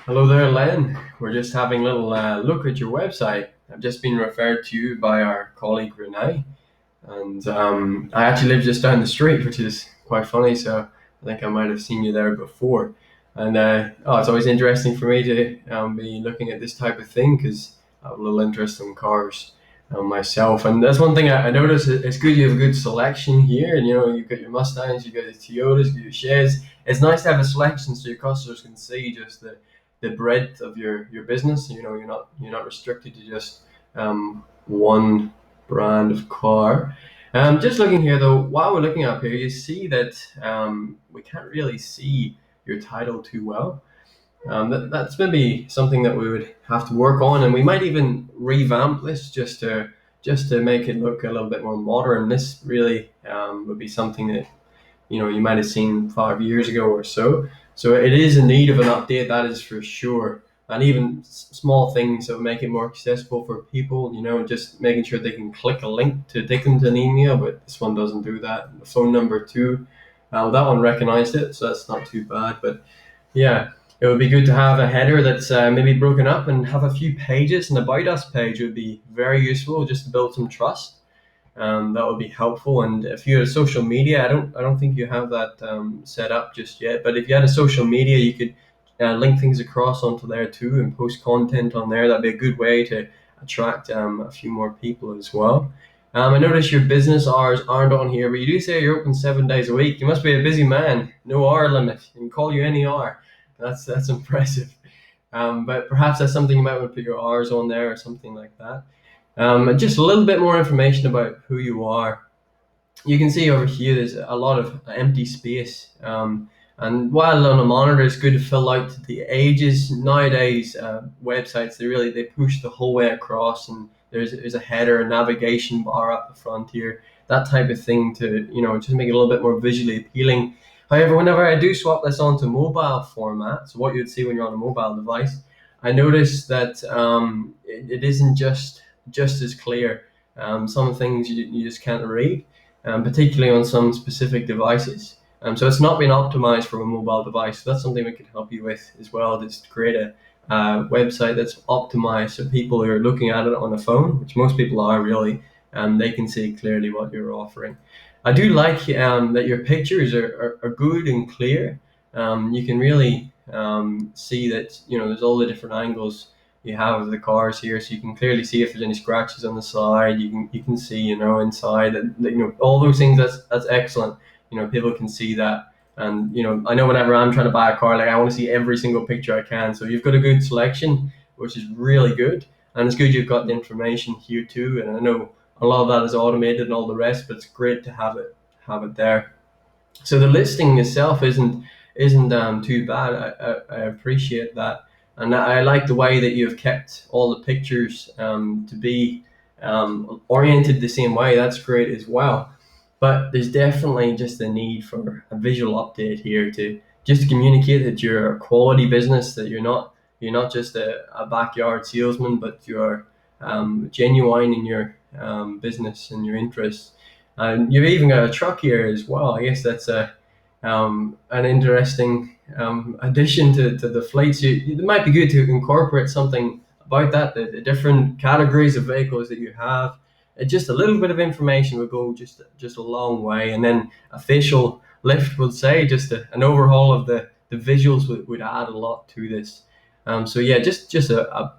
Hello there, Len. We're just having a little look at your website. I've just been referred to you by our colleague Renee, and I actually live just down the street, which is quite funny. So I think I might have seen you there before. And it's always interesting for me to be looking at this type of thing because I have a little interest in cars myself. And that's one thing I noticed. It's good you have a good selection here, and you've got your Mustangs, you've got your Toyotas, you've got your Chevs. It's nice to have a selection so your customers can see just the breadth of your business. You're not restricted to just one brand of car. Just looking here though, while we're looking up here, you see that we can't really see your title too well. That's maybe something that we would have to work on, and we might even revamp this just to make it look a little bit more modern. This really would be something that you might have seen 5 years ago or so. So it is in need of an update, that is for sure. And even small things that would make it more accessible for people, just making sure they can click a link to take them to an email, but this one doesn't do that. The phone number too, that one recognized it, so that's not too bad. But yeah, it would be good to have a header that's maybe broken up and have a few pages. An about us page would be very useful just to build some trust. That would be helpful. And if you had a social media, I don't think you have that set up just yet. But if you had a social media, you could link things across onto there too and post content on there. That'd be a good way to attract a few more people as well. I notice your business hours aren't on here, but you do say you're open 7 days a week. You must be a busy man. No hour limit. You can call you any hour. That's impressive. But perhaps that's something you might want to put your hours on there or something like that. Just a little bit more information about who you are. You can see over here there's a lot of empty space. And while on a monitor, it's good to fill out the ages. Nowadays, websites they push the whole way across, and there's a header, a navigation bar up the front here, that type of thing to just make it a little bit more visually appealing. However, whenever I do swap this onto mobile format, so what you'd see when you're on a mobile device, I notice that it isn't just as clear. Some things you just can't read, particularly on some specific devices. So it's not been optimized for a mobile device. So that's something we can help you with as well, is to create a website that's optimized so people who are looking at it on a phone, which most people are really, they can see clearly what you're offering. I do like that your pictures are good and clear. You can really see that there's all the different angles you have of the cars here, so you can clearly see if there's any scratches on the side. You can see inside, and all those things. That's excellent. People can see that. And I know whenever I'm trying to buy a car, like, I want to see every single picture I can. So you've got a good selection, which is really good. And it's good you've got the information here too. And I know a lot of that is automated and all the rest, but it's great to have it there. So the listing itself isn't too bad. I appreciate that, and I like the way that you've kept all the pictures to be oriented the same way. That's great as well. But there's definitely just a need for a visual update here to just communicate that you're a quality business, that you're not just a backyard salesman, but you're genuine in your business and your interests. And you've even got a truck here as well. I guess that's an interesting addition to the fleets. It might be good to incorporate something about that, the different categories of vehicles that you have. Just a little bit of information would go just a long way. And then a facial lift would say just an overhaul of the visuals would add a lot to this. So yeah, just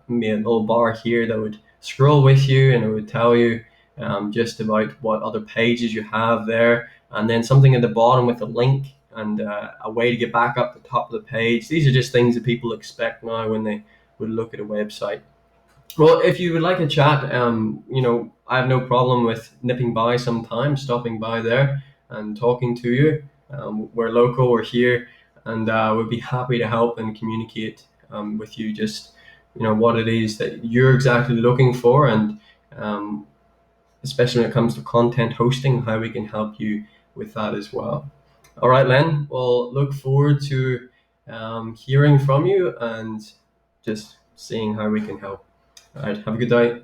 maybe a little bar here that would scroll with you, and it would tell you just about what other pages you have there, and then something at the bottom with a link and a way to get back up the top of the page. These are just things that people expect now when they would look at a website. Well, if you would like a chat, I have no problem with nipping by sometime, stopping by there and talking to you. We're local, we're here, and we'd be happy to help and communicate with you just, what it is that you're exactly looking for, and um, especially when it comes to content hosting, how we can help you with that as well. All right, Len. Well, look forward to hearing from you and just seeing how we can help. All right. Have a good day.